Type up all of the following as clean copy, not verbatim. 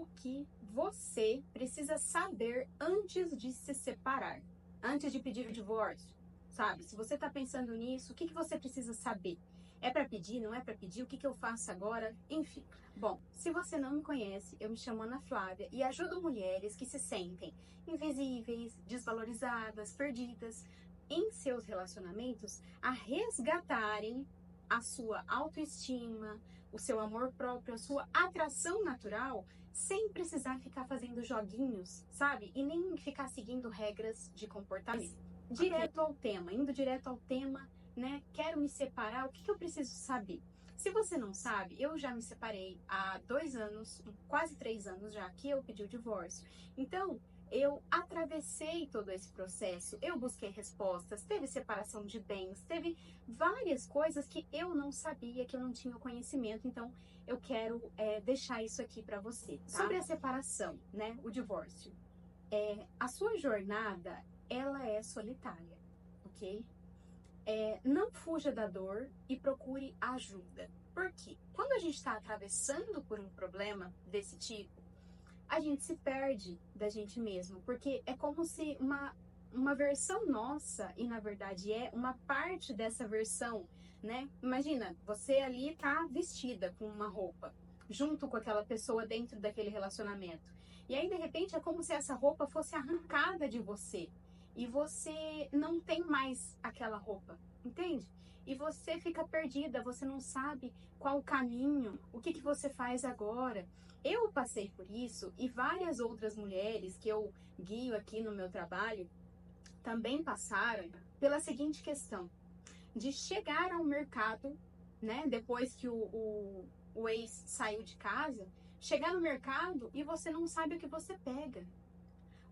o que você precisa saber antes de se separar, antes de pedir o divórcio, sabe? Se você tá pensando nisso, o que você precisa saber? É para pedir, não é para pedir? O que eu faço agora? Enfim. Bom, se você não me conhece, eu me chamo Ana Flávia e ajudo mulheres que se sentem invisíveis, desvalorizadas, perdidas em seus relacionamentos a resgatarem a sua autoestima, o seu amor próprio, a sua atração natural, sem precisar ficar fazendo joguinhos, sabe? E nem ficar seguindo regras de comportamento. Direto ao tema, indo direto ao tema, né? Quero me separar, o que eu preciso saber? Se você não sabe, eu já me separei há 2 anos, quase 3 anos já, que eu pedi o divórcio. Então, eu atravessei todo esse processo, eu busquei respostas, teve separação de bens, teve várias coisas que eu não sabia, que eu não tinha conhecimento, então eu quero deixar isso aqui para você. Tá? Sobre a separação, né, o divórcio, a sua jornada, ela é solitária, ok? Não fuja da dor e procure ajuda. Por quê? Quando a gente está atravessando por um problema desse tipo, a gente se perde da gente mesmo, porque é como se uma versão nossa, e na verdade é uma parte dessa versão, né? Imagina, você ali tá vestida com uma roupa, junto com aquela pessoa dentro daquele relacionamento. E aí, de repente, é como se essa roupa fosse arrancada de você. E você não tem mais aquela roupa, entende? E você fica perdida, você não sabe qual o caminho, o que você faz agora. Eu passei por isso e várias outras mulheres que eu guio aqui no meu trabalho também passaram pela seguinte questão, de chegar ao mercado, né, depois que o ex saiu de casa, chegar no mercado e você não sabe o que você pega,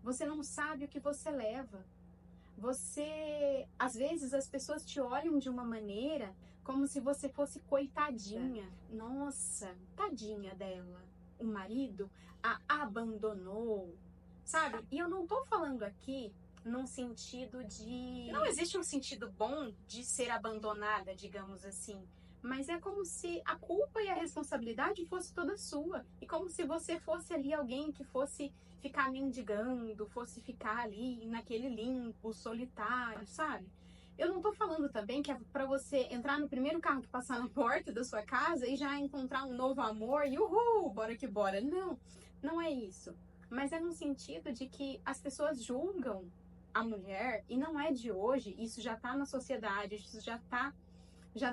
você não sabe o que você leva. Você, às vezes, as pessoas te olham de uma maneira como se você fosse coitadinha. Nossa, tadinha dela. O marido a abandonou, sabe? E eu não tô falando aqui num sentido de... Não existe um sentido bom de ser abandonada, digamos assim. Mas é como se a culpa e a responsabilidade fosse toda sua. E como se você fosse ali alguém que fosse ficar mendigando, fosse ficar ali naquele limbo solitário, sabe? Eu não tô falando também que é pra você entrar no primeiro carro que passar na porta da sua casa e já encontrar um novo amor e uhul, bora que bora. Não, não é isso. Mas é no sentido de que as pessoas julgam a mulher, e não é de hoje, isso já tá na sociedade, isso já tá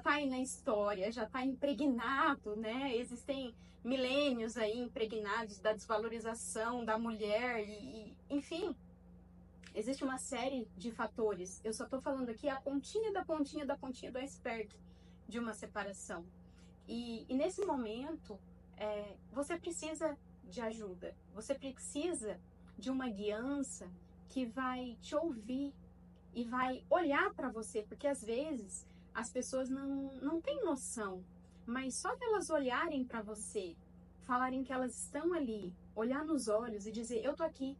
aí na história, já tá impregnado, né? Existem milênios aí impregnados da desvalorização da mulher enfim, existe uma série de fatores. Eu só tô falando aqui a pontinha da pontinha da pontinha do iceberg de uma separação. E nesse momento, você precisa de ajuda, você precisa de uma guiança que vai te ouvir e vai olhar para você, porque às vezes as pessoas não têm noção, mas só de elas olharem para você, falarem que elas estão ali, olhar nos olhos e dizer, eu tô aqui,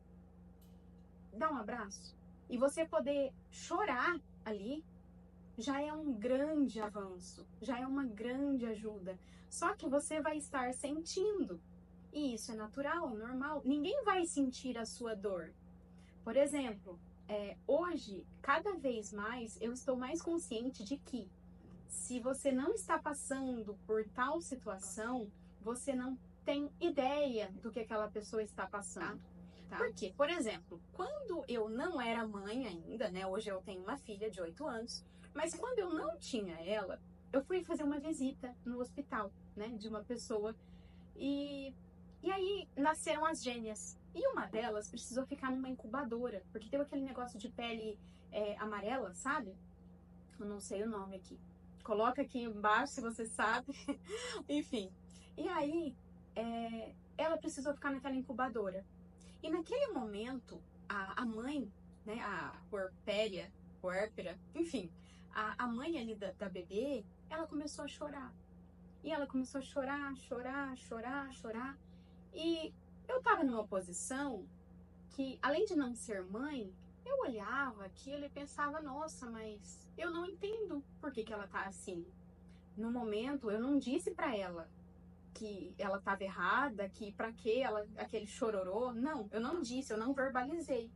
dá um abraço, e você poder chorar ali, já é um grande avanço, já é uma grande ajuda. Só que você vai estar sentindo, e isso é natural, é normal, ninguém vai sentir a sua dor. Por exemplo, hoje, cada vez mais, eu estou mais consciente de que se você não está passando por tal situação, você não tem ideia do que aquela pessoa está passando. Tá? Por quê? Por exemplo, quando eu não era mãe ainda, né? Hoje eu tenho uma filha de 8 anos, mas quando eu não tinha ela, eu fui fazer uma visita no hospital, né? De uma pessoa e aí nasceram as gêmeas. E uma delas precisou ficar numa incubadora, porque teve aquele negócio de pele amarela, sabe? Eu não sei o nome aqui. Coloca aqui embaixo se você sabe. Enfim. E aí, ela precisou ficar naquela incubadora. E naquele momento, a mãe, né, a puérpera, enfim, a mãe ali da bebê, ela começou a chorar. E ela começou a chorar, chorar, chorar, chorar. E eu tava numa posição que, além de não ser mãe, eu olhava aquilo e pensava, nossa, mas eu não entendo por que ela tá assim. No momento, eu não disse pra ela que ela estava errada, que para que ela aquele chororô. Não, eu não disse, eu não verbalizei.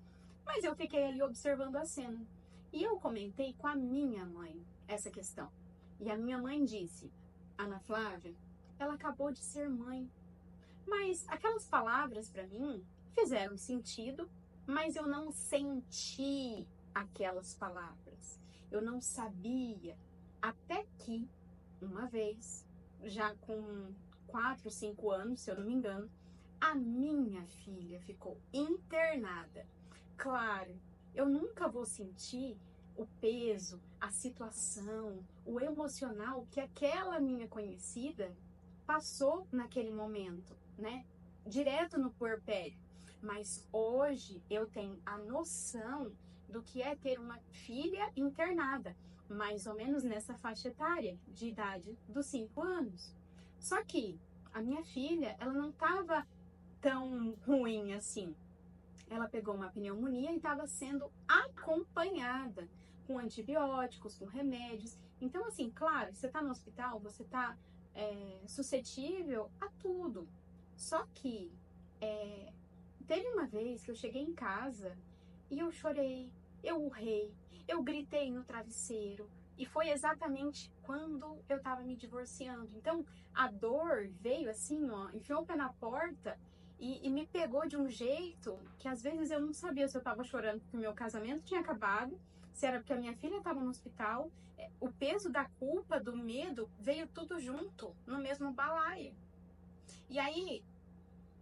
Mas eu fiquei ali observando a cena. E eu comentei com a minha mãe essa questão. E a minha mãe disse: Ana Flávia, ela acabou de ser mãe. Mas aquelas palavras para mim fizeram sentido, mas eu não senti aquelas palavras. Eu não sabia. Até que, uma vez, já com 4, 5 anos, se eu não me engano, a minha filha ficou internada. Claro, eu nunca vou sentir o peso, a situação, o emocional que aquela minha conhecida passou naquele momento, né? Direto no puerpério. Mas hoje eu tenho a noção do que é ter uma filha internada, mais ou menos nessa faixa etária de idade dos 5 anos. Só que a minha filha, ela não estava tão ruim assim. Ela pegou uma pneumonia e estava sendo acompanhada com antibióticos, com remédios. Então, assim, claro, você está no hospital, você está suscetível a tudo. Só que teve uma vez que eu cheguei em casa e eu chorei, eu urrei, eu gritei no travesseiro. E foi exatamente quando eu estava me divorciando. Então, a dor veio assim, ó, enfiou o pé na porta e me pegou de um jeito que às vezes eu não sabia se eu estava chorando porque o meu casamento tinha acabado, se era porque a minha filha estava no hospital. O peso da culpa, do medo, veio tudo junto, no mesmo balaio. E aí,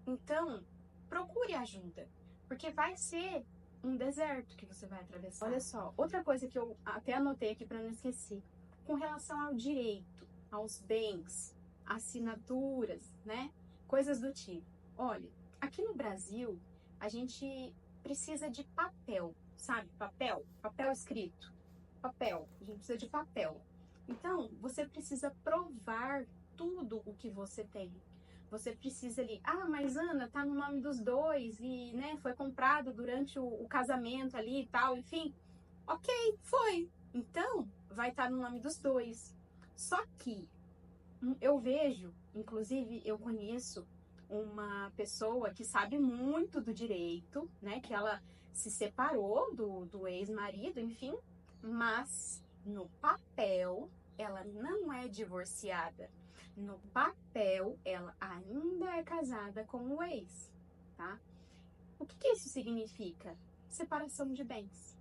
então, procure ajuda, porque vai ser um deserto que você vai atravessar. Olha só, outra coisa que eu até anotei aqui para não esquecer, com relação ao direito, aos bens, assinaturas, né? Coisas do tipo. Olha, aqui no Brasil, a gente precisa de papel, sabe? Papel escrito, papel. A gente precisa de papel. Então, você precisa provar tudo o que você tem. Você precisa ali, mas Ana, tá no nome dos dois e, né, foi comprado durante o casamento ali e tal, enfim. Ok, foi. Então, vai estar no nome dos dois. Só que eu vejo, inclusive eu conheço uma pessoa que sabe muito do direito, né, que ela se separou do ex-marido, enfim, mas no papel ela não é divorciada. No papel, ela ainda é casada com o ex, tá? O que isso significa? Separação de bens,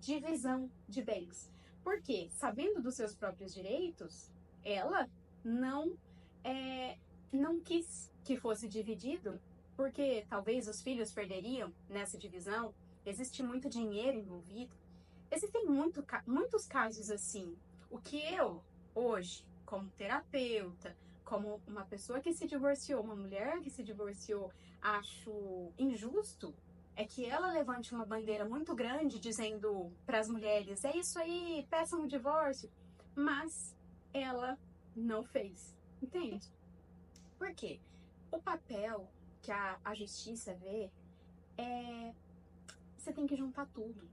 divisão de bens. Porque, sabendo dos seus próprios direitos, ela não quis que fosse dividido, porque talvez os filhos perderiam nessa divisão. Existe muito dinheiro envolvido. Existem muitos casos assim. O que eu, hoje, como terapeuta, como uma pessoa que se divorciou, uma mulher que se divorciou, acho injusto, é que ela levante uma bandeira muito grande dizendo para as mulheres: é isso aí, peçam o divórcio. Mas ela não fez, entende? Por quê? O papel que a justiça vê você tem que juntar tudo.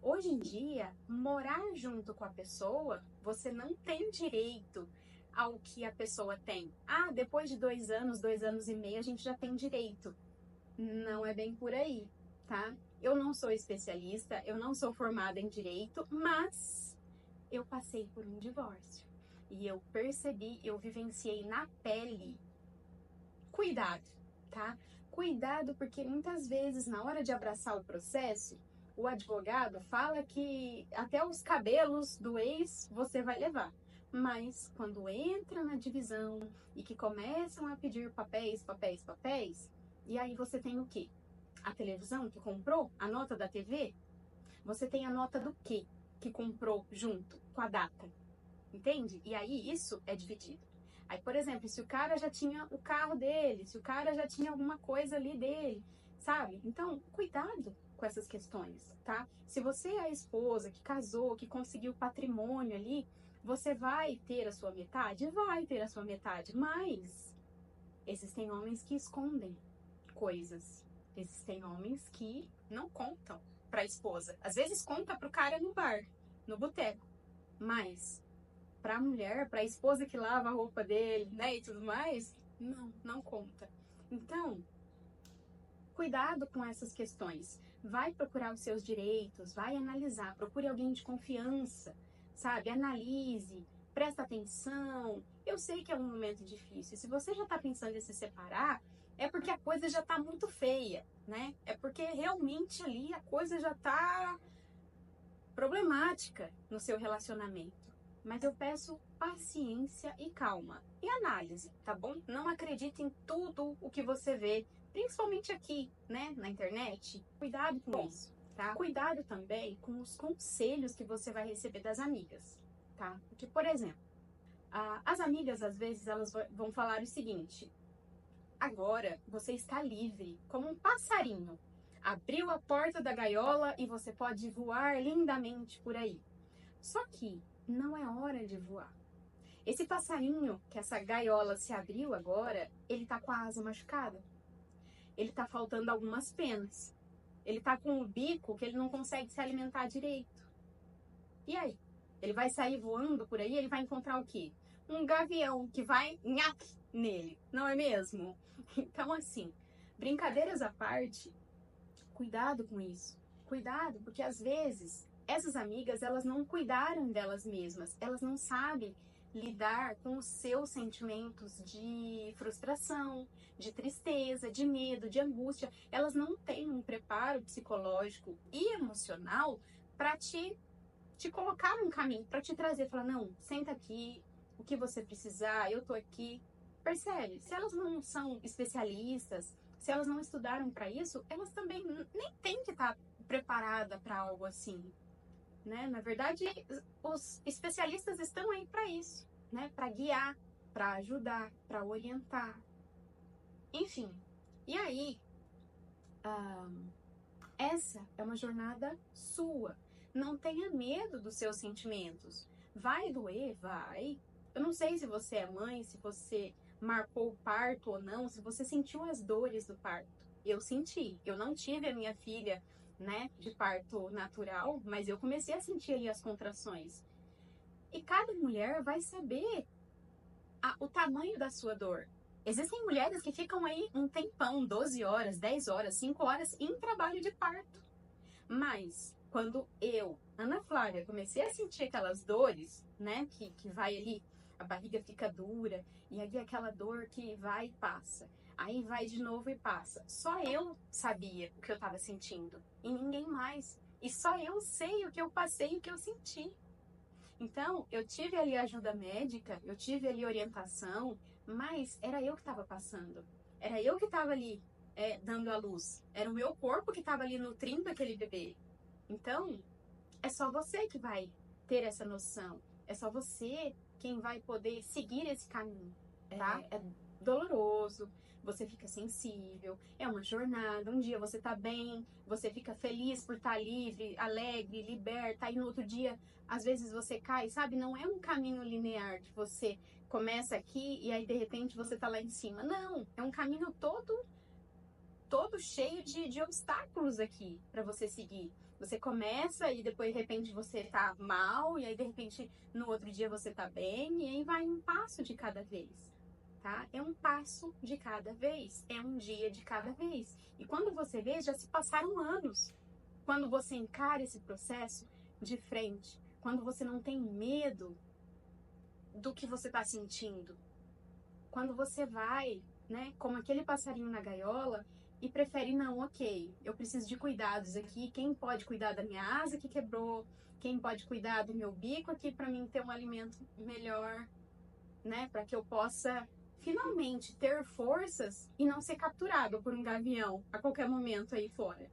Hoje em dia, morar junto com a pessoa, você não tem direito ao que a pessoa tem. Depois de 2 anos, 2 anos e meio, a gente já tem direito. Não é bem por aí, tá? Eu não sou especialista, eu não sou formada em direito, mas eu passei por um divórcio. E eu percebi, eu vivenciei na pele. Cuidado, tá? Cuidado, porque muitas vezes, na hora de abraçar o processo, o advogado fala que até os cabelos do ex você vai levar. Mas quando entra na divisão e que começam a pedir papéis, e aí você tem o quê? A televisão que comprou? A nota da TV? Você tem a nota do quê que comprou junto com a data? Entende? E aí isso é dividido. Aí, por exemplo, se o cara já tinha o carro dele, se o cara já tinha alguma coisa ali dele, sabe? Então, cuidado com essas questões, tá? Se você é a esposa que casou, que conseguiu patrimônio ali, você vai ter a sua metade? Vai ter a sua metade, mas existem homens que escondem coisas. Existem homens que não contam para a esposa. Às vezes conta pro cara no bar, no boteco, mas para a mulher, para a esposa que lava a roupa dele, né, e tudo mais, Não conta. Então, cuidado com essas questões. Vai procurar os seus direitos, vai analisar, procure alguém de confiança, sabe? Analise, presta atenção. Eu sei que é um momento difícil. Se você já está pensando em se separar, é porque a coisa já está muito feia, né? É porque realmente ali a coisa já está problemática no seu relacionamento. Mas eu peço paciência e calma. E análise, tá bom? Não acredite em tudo o que você vê, principalmente aqui, né, na internet. Cuidado com isso, tá? Cuidado também com os conselhos que você vai receber das amigas, tá? Porque, por exemplo, as amigas, às vezes, elas vão falar o seguinte: agora você está livre, como um passarinho. Abriu a porta da gaiola e você pode voar lindamente por aí. Só que não é hora de voar. Esse passarinho, que essa gaiola se abriu agora, ele tá com a asa machucada. Ele tá faltando algumas penas. Ele tá com o bico que ele não consegue se alimentar direito. E aí? Ele vai sair voando por aí, ele vai encontrar o quê? Um gavião que vai nhaque nele, não é mesmo? Então, assim, brincadeiras à parte, cuidado com isso. Cuidado, porque às vezes essas amigas, elas não cuidaram delas mesmas. Elas não sabem lidar com os seus sentimentos de frustração, de tristeza, de medo, de angústia. Elas não têm um preparo psicológico e emocional para te colocar num caminho, para te trazer, falar, não, senta aqui, o que você precisar, eu tô aqui. Percebe? Se elas não são especialistas, se elas não estudaram para isso, elas também nem têm que estar preparada para algo assim, né? Na verdade, os especialistas estão aí para isso, né? Para guiar, para ajudar, para orientar. Enfim. E aí, essa é uma jornada sua. Não tenha medo dos seus sentimentos. Vai doer? Vai. Eu não sei se você é mãe, se você marcou o parto ou não, se você sentiu as dores do parto. Eu senti. Eu não tive a minha filha, né, de parto natural, mas eu comecei a sentir ali as contrações. E cada mulher vai saber o tamanho da sua dor. Existem mulheres que ficam aí um tempão, 12 horas, 10 horas, 5 horas em trabalho de parto. Mas quando eu, Ana Flávia, comecei a sentir aquelas dores, né, que vai ali, a barriga fica dura, e aí aquela dor que vai e passa. Aí vai de novo e passa. Só eu sabia o que eu estava sentindo, e ninguém mais. E só eu sei o que eu passei e o que eu senti. Então, eu tive ali ajuda médica, eu tive ali orientação, mas era eu que estava passando. Era eu que estava ali dando a luz. Era o meu corpo que estava ali nutrindo aquele bebê. Então, é só você que vai ter essa noção. É só você quem vai poder seguir esse caminho, tá? É doloroso, você fica sensível, é uma jornada. Um dia você tá bem, você fica feliz por estar livre, alegre, liberta, aí no outro dia, às vezes você cai, sabe? Não é um caminho linear que você começa aqui e aí de repente você tá lá em cima. Não, é um caminho todo cheio de obstáculos aqui para você seguir. Você começa e depois de repente você tá mal e aí de repente no outro dia você tá bem e aí vai um passo de cada vez, tá? É um passo de cada vez, é um dia de cada vez. E quando você vê, já se passaram anos. Quando você encara esse processo de frente, quando você não tem medo do que você tá sentindo, quando você vai, né, como aquele passarinho na gaiola e prefere, não, ok, eu preciso de cuidados aqui, quem pode cuidar da minha asa que quebrou, quem pode cuidar do meu bico aqui para mim ter um alimento melhor, né, para que eu possa finalmente ter forças e não ser capturado por um gavião a qualquer momento aí fora.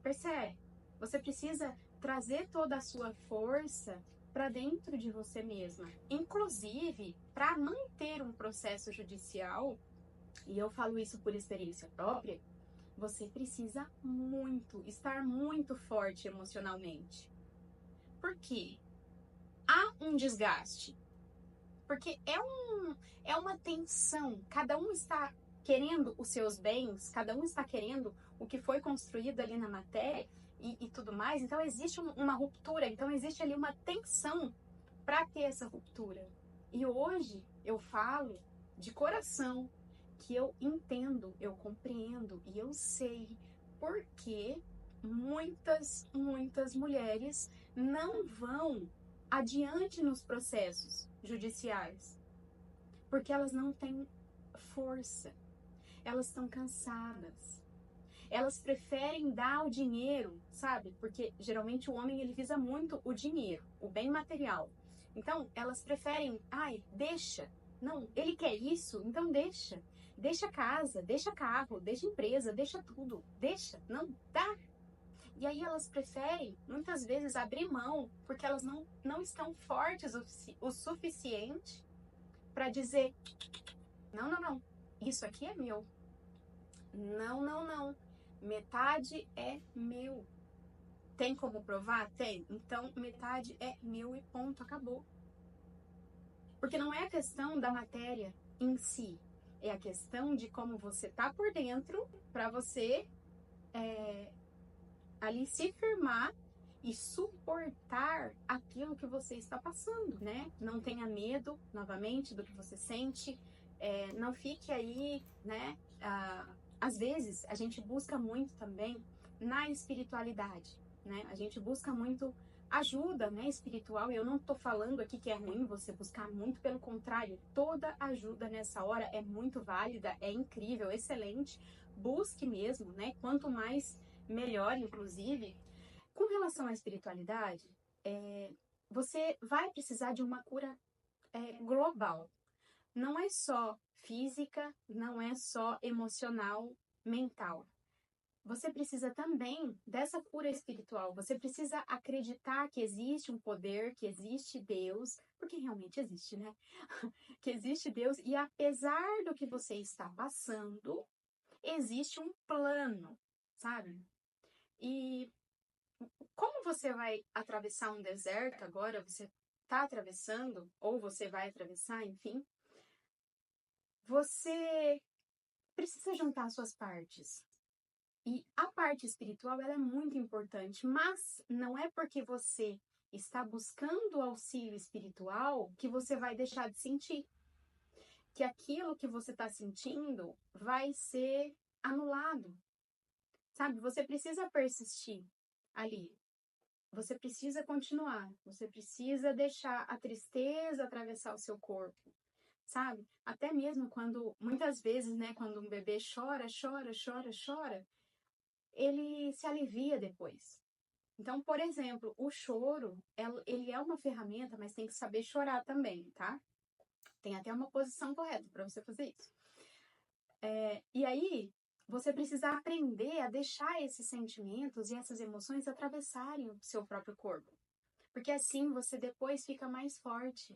Percebe? Você precisa trazer toda a sua força para dentro de você mesma. Inclusive, para manter um processo judicial, e eu falo isso por experiência própria, você precisa estar muito forte emocionalmente. Por quê? Há um desgaste. Porque é uma tensão. Cada um está querendo os seus bens, cada um está querendo o que foi construído ali na matéria e tudo mais. Então existe uma ruptura, então existe ali uma tensão para ter essa ruptura. E hoje eu falo de coração que eu entendo, eu compreendo e eu sei por que muitas mulheres não vão adiante nos processos judiciais, porque elas não têm força, elas estão cansadas, elas preferem dar o dinheiro, sabe? Porque geralmente o homem ele visa muito o dinheiro, o bem material. Então elas preferem, ai, deixa, não, ele quer isso, então deixa. Deixa casa, deixa carro, deixa empresa, deixa tudo, deixa, não dá. E aí elas preferem, muitas vezes, abrir mão, porque elas não estão fortes o suficiente para dizer, não, isso aqui é meu. Não, metade é meu. Tem como provar? Tem. Então, metade é meu e ponto, acabou. Porque não é a questão da matéria em si, é a questão de como você tá por dentro para você ali se firmar e suportar aquilo que você está passando, né? Não tenha medo, novamente, do que você sente, não fique aí, né? Às vezes, a gente busca muito também na espiritualidade, né? A gente busca muito ajuda, né, espiritual, e eu não estou falando aqui que é ruim você buscar, muito pelo contrário, toda ajuda nessa hora é muito válida, é incrível, excelente, busque mesmo, né? Quanto mais melhor, inclusive. Com relação à espiritualidade, você vai precisar de uma cura global. Não é só física, não é só emocional, mental. Você precisa também dessa cura espiritual. Você precisa acreditar que existe um poder, que existe Deus, porque realmente existe, né? Que existe Deus e apesar do que você está passando, existe um plano, sabe? E como você vai atravessar um deserto agora, você está atravessando, ou você vai atravessar, enfim, você precisa juntar suas partes. E a parte espiritual, ela é muito importante, mas não é porque você está buscando auxílio espiritual que você vai deixar de sentir. Que aquilo que você está sentindo vai ser anulado, sabe? Você precisa persistir ali. Você precisa continuar, você precisa deixar a tristeza atravessar o seu corpo, sabe? Até mesmo quando, muitas vezes, né, quando um bebê chora, ele se alivia depois. Então, por exemplo, o choro, ele é uma ferramenta, mas tem que saber chorar também, tá? Tem até uma posição correta para você fazer isso. E aí, você precisa aprender a deixar esses sentimentos e essas emoções atravessarem o seu próprio corpo. Porque assim você depois fica mais forte,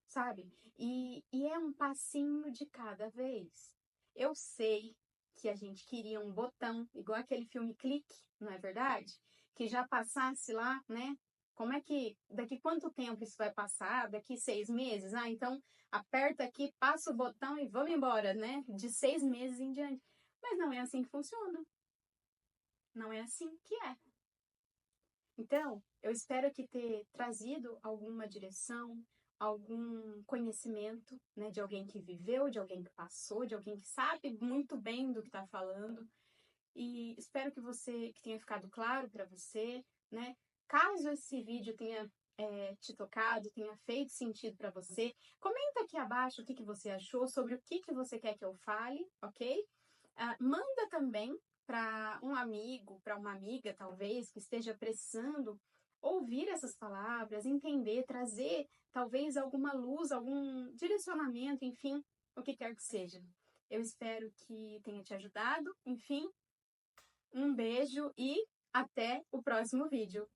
sabe? E é um passinho de cada vez. Eu sei que a gente queria um botão, igual aquele filme Clique, não é verdade? Que já passasse lá, né? Como é que, daqui quanto tempo isso vai passar? Daqui 6 meses? Ah, então aperta aqui, passa o botão e vamos embora, né? De 6 meses em diante. Mas não é assim que funciona. Não é assim que é. Então, eu espero que ter trazido alguma direção, algum conhecimento, né, de alguém que viveu, de alguém que passou, de alguém que sabe muito bem do que está falando. E espero que tenha ficado claro para você, né? Caso esse vídeo tenha te tocado, tenha feito sentido para você, comenta aqui abaixo o que você achou, sobre o que você quer que eu fale, ok? Manda também para um amigo, para uma amiga, talvez, que esteja precisando ouvir essas palavras, entender, trazer talvez alguma luz, algum direcionamento, enfim, o que quer que seja. Eu espero que tenha te ajudado. Enfim, um beijo e até o próximo vídeo.